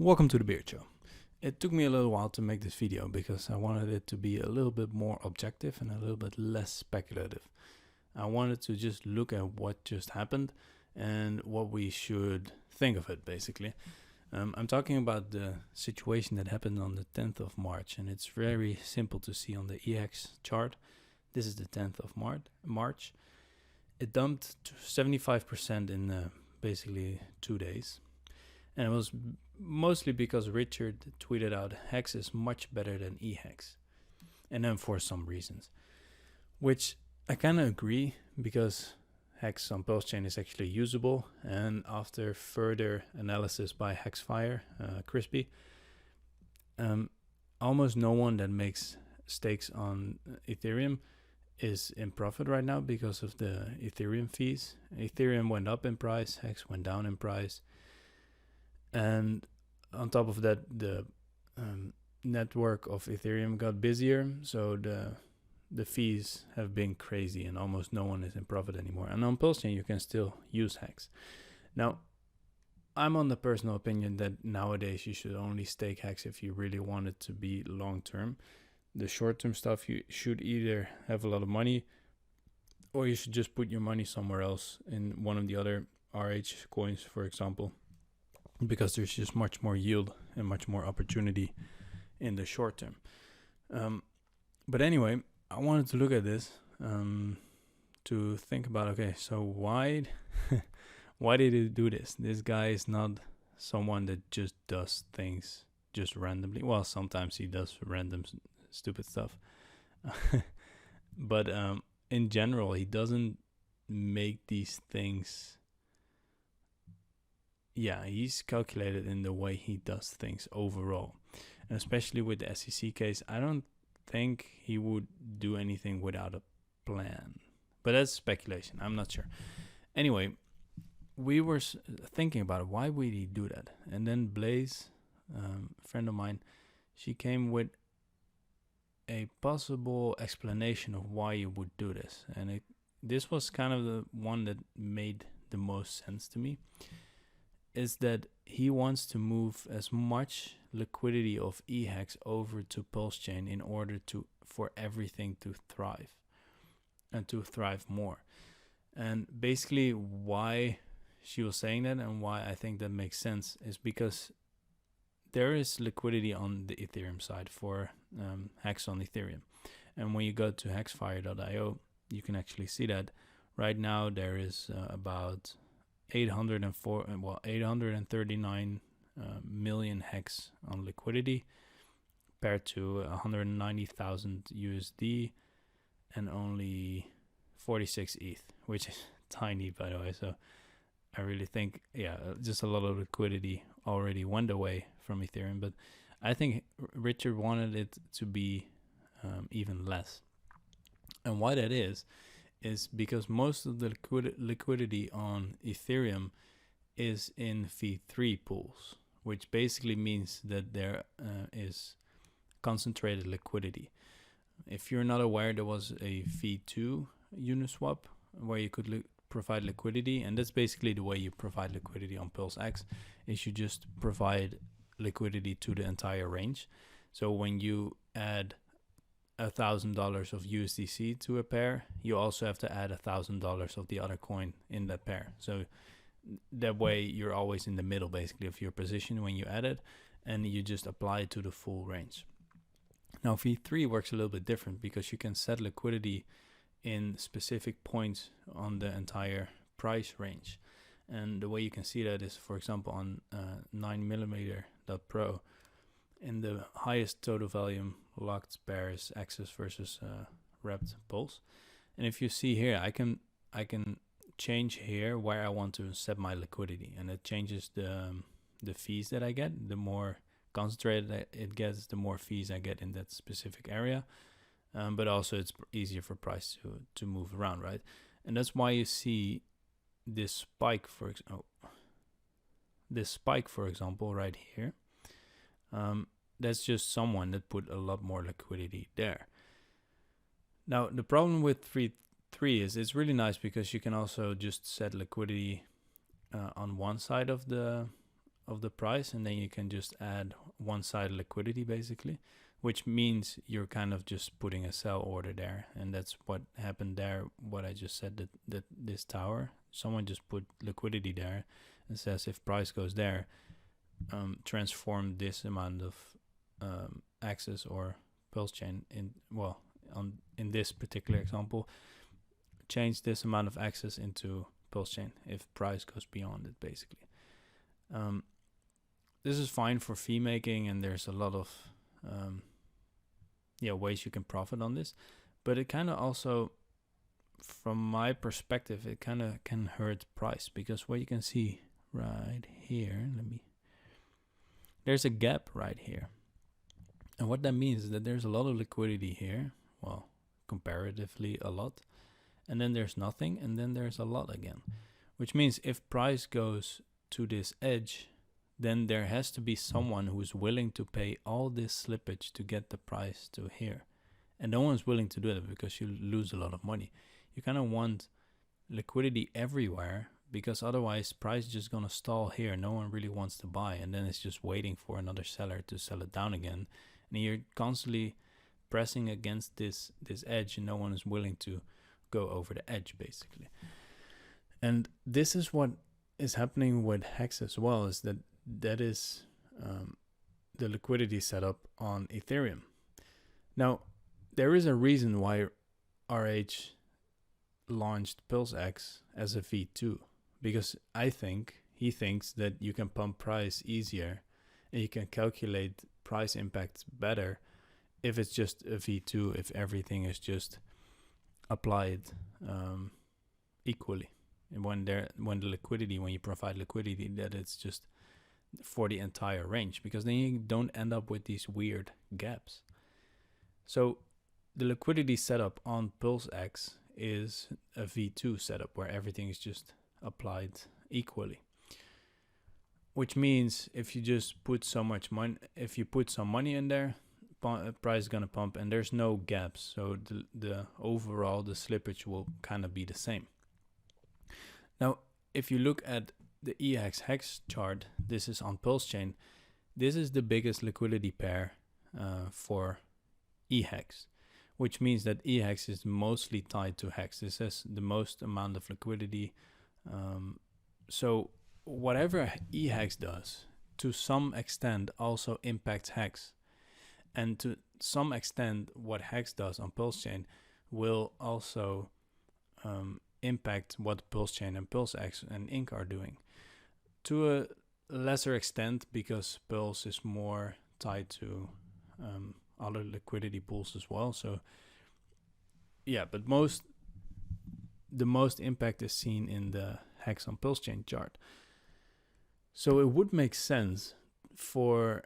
Welcome to the Beard Show. It took me a little while to make this video because I wanted it to be a little bit more objective and a little bit less speculative. I wanted to just look at what just happened and what we should think of it, basically. I'm talking about the situation that happened on the 10th of March, and it's very simple to see on the EX chart. This is the 10th of March. It dumped to 75% in basically 2 days. And it was mostly because Richard tweeted out Hex is much better than eHex. And then for some reasons. Which I kind of agree, because Hex on Pulse Chain is actually usable. And after further analysis by Hexfire, Crispy, almost no one that makes stakes on Ethereum is in profit right now because of the Ethereum fees. Ethereum went up in price, Hex went down in price. And on top of that, the network of Ethereum got busier, so the fees have been crazy and almost no one is in profit anymore. And on Pulse Chain, you can still use Hex. Now, I'm on the personal opinion that nowadays you should only stake Hex if you really want it to be long-term. The short-term stuff, you should either have a lot of money or you should just put your money somewhere else in one of the other RH coins, for example, because there's just much more yield and much more opportunity in the short term. But anyway, I wanted to look at this to think about, okay, so why did he do this? This guy is not someone that just does things just randomly. Well, sometimes he does random stupid stuff. But in general, he doesn't make these things. Yeah, he's calculated in the way he does things overall. And especially with the SEC case, I don't think he would do anything without a plan. But that's speculation. I'm not sure. Anyway, we were thinking about it. Why would he do that? And then Blaze, a friend of mine, she came with a possible explanation of why he would do this. And this was kind of the one that made the most sense to me. Is that he wants to move as much liquidity of eHex over to Pulse Chain in order for everything to thrive and to thrive more. And basically why she was saying that and why I think that makes sense is because there is liquidity on the Ethereum side for Hex on Ethereum. And when you go to hexfire.io, you can actually see that right now there is about 839 million Hex on liquidity, compared to 190,000 USD and only 46 ETH, which is tiny, by the way. So I really think, just a lot of liquidity already went away from Ethereum. But I think Richard wanted it to be even less. And why that is because most of the liquidity on Ethereum is in V3 pools, which basically means that there is concentrated liquidity. If you're not aware, there was a V2 Uniswap where you could provide liquidity, and that's basically the way you provide liquidity on PulseX, is you just provide liquidity to the entire range. So when you add $1,000 of USDC to a pair, you also have to add $1,000 of the other coin in that pair. So that way you're always in the middle, basically, of your position when you add it, and you just apply it to the full range. Now V3 works a little bit different because you can set liquidity in specific points on the entire price range. And the way you can see that is, for example, on 9mm.pro, in the highest total volume locked pairs Axis versus wrapped pulse. And if you see here, I can change here where I want to set my liquidity, and it changes the fees that I get. The more concentrated it gets, the more fees I get in that specific area. But also it's easier for price to move around, right? And that's why you see this spike, for example, right here. That's just someone that put a lot more liquidity there. Now, the problem with 3 is it's really nice because you can also just set liquidity on one side of the of the price, and then you can just add one-sided liquidity basically, which means you're kind of just putting a sell order there. And that's what happened there, what I just said, that this tower, someone just put liquidity there and says if price goes there, transform this amount of access or pulse chain in this particular example, change this amount of access into pulse chain if price goes beyond it basically. This is fine for fee making, and there's a lot of ways you can profit on this, but it kind of also, from my perspective, it kind of can hurt price, because what you can see right here, there's a gap right here, and what that means is that there's a lot of liquidity here, well, comparatively a lot, and then there's nothing, and then there's a lot again, which means if price goes to this edge, then there has to be someone who's willing to pay all this slippage to get the price to here. And no one's willing to do that because you lose a lot of money. You kind of want liquidity everywhere, because otherwise price is just going to stall here. No one really wants to buy, and then it's just waiting for another seller to sell it down again. And you're constantly pressing against this edge, and no one is willing to go over the edge basically. And this is what is happening with Hex as well, is that is the liquidity setup on Ethereum. Now, there is a reason why RH launched PulseX as a V2, because he thinks that you can pump price easier and you can calculate price impact better if it's just a V2, if everything is just applied equally. And when you provide liquidity, that it's just for the entire range, because then you don't end up with these weird gaps. So the liquidity setup on PulseX is a V2 setup where everything is just applied equally, which means if you just put some money in there, price is gonna pump, and there's no gaps, so the overall the slippage will kind of be the same. Now, if you look at the EHEX Hex chart, this is on Pulse Chain. This is the biggest liquidity pair for EHEX, which means that EHEX is mostly tied to Hex. This has the most amount of liquidity. So whatever EHEX does, to some extent, also impacts Hex. And to some extent, what Hex does on Pulse Chain will also impact what Pulse Chain and PulseX and Inc are doing. To a lesser extent, because Pulse is more tied to other liquidity pools as well. So yeah, but the most impact is seen in the Hex on Pulse Chain chart. So it would make sense for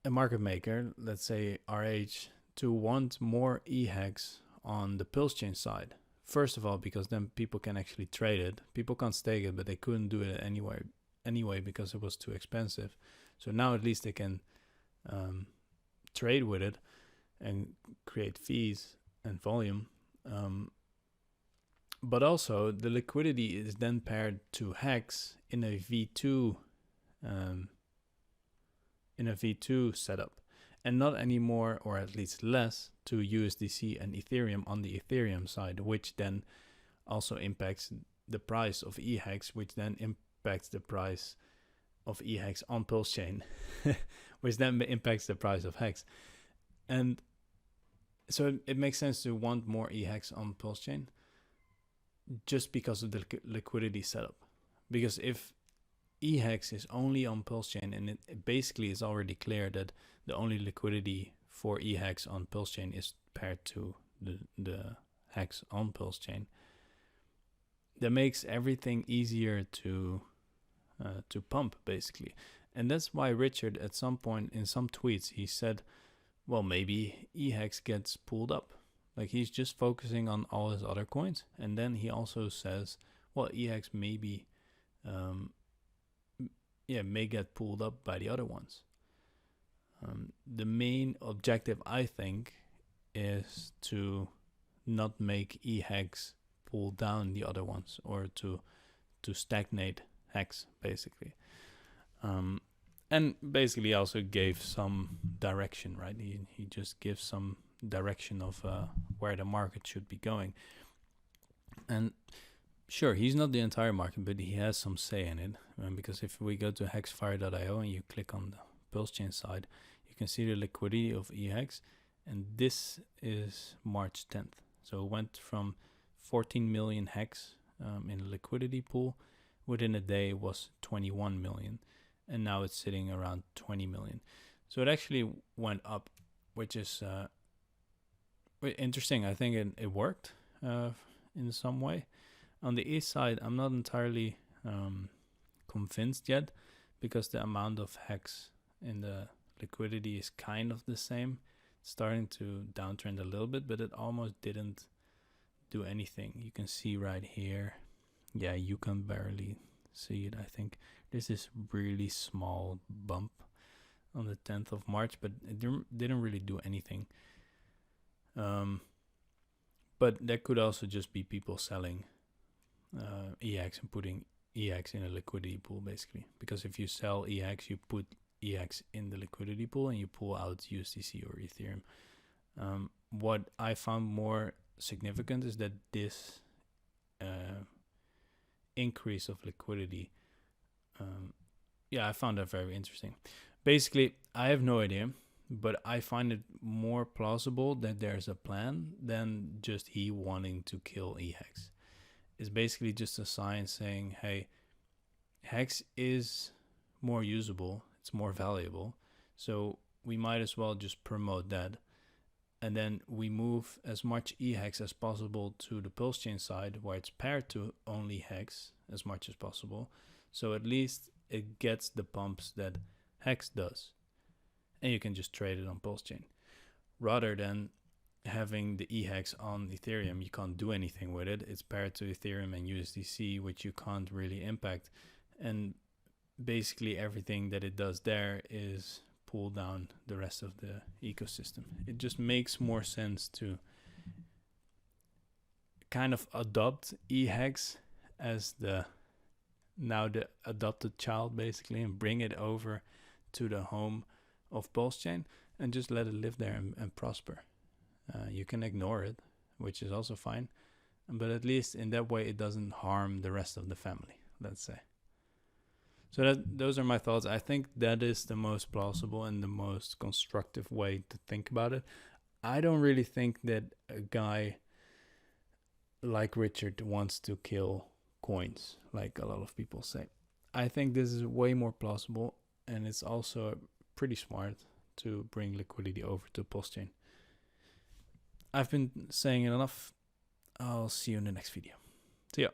a market maker, let's say RH, to want more EHEX on the Pulse Chain side. First of all, because then people can actually trade it. People can't stake it, but they couldn't do it anyway because it was too expensive. So now at least they can trade with it and create fees and volume. But also the liquidity is then paired to Hex in a V2 setup, and not anymore, or at least less, to USDC and Ethereum on the Ethereum side, which then also impacts the price of EHEX, which then impacts the price of EHEX on Pulse Chain, which then impacts the price of Hex. And so it makes sense to want more EHEX on Pulse Chain just because of the liquidity setup. Because if EHEX is only on Pulse Chain, and it basically is already clear that the only liquidity for EHEX on Pulse Chain is paired to the Hex on Pulse Chain, that makes everything easier to pump basically. And that's why Richard at some point in some tweets he said, well, maybe EHEX gets pulled up, like he's just focusing on all his other coins. And then he also says, well, EHEX maybe may get pulled up by the other ones. The main objective, I think, is to not make EHEX pull down the other ones, or to stagnate Hex basically. And basically also gave some direction, right? He just gives some direction of where the market should be going. And sure, he's not the entire market, but he has some say in it. Because if we go to hexfire.io and you click on the Pulse Chain side, you can see the liquidity of eHex, and this is March 10th. So it went from 14 million hex in the liquidity pool. Within a day, it was 21 million, and now it's sitting around 20 million. So it actually went up, which is interesting. I think it worked in some way. On the east side, I'm not entirely convinced yet, because the amount of hex in the liquidity is kind of the same. It's starting to downtrend a little bit, but it almost didn't do anything. You can see right here. Yeah, you can barely see it, I think. There's this really small bump on the 10th of March, but it didn't really do anything. But that could also just be people selling EX and putting EX in a liquidity pool, basically. Because if you sell EX, you put EX in the liquidity pool and you pull out USDC or Ethereum. What I found more significant is that this increase of liquidity, I found that very interesting. Basically, I have no idea, but I find it more plausible that there's a plan than just he wanting to kill eHex. It's basically just a sign saying, hey, Hex is more usable, it's more valuable, so we might as well just promote that. And then we move as much eHex as possible to the Pulse Chain side, where it's paired to only Hex as much as possible. So at least it gets the pumps that Hex does. And you can just trade it on Pulse Chain. Rather than having the eHex on Ethereum, you can't do anything with it. It's paired to Ethereum and USDC, which you can't really impact. And basically everything that it does there is pull down the rest of the ecosystem. It just makes more sense to kind of adopt eHex as the adopted child, basically, and bring it over to the home of Pulse Chain and just let it live there and prosper. You can ignore it, which is also fine, but at least in that way it doesn't harm the rest of the family, let's say. So those are my thoughts. I think that is the most plausible and the most constructive way to think about it. I don't really think that a guy like Richard wants to kill coins, like a lot of people say. I think this is way more plausible, and it's also pretty smart to bring liquidity over to Pulse Chain. I've been saying enough. I'll see you in the next video. See ya.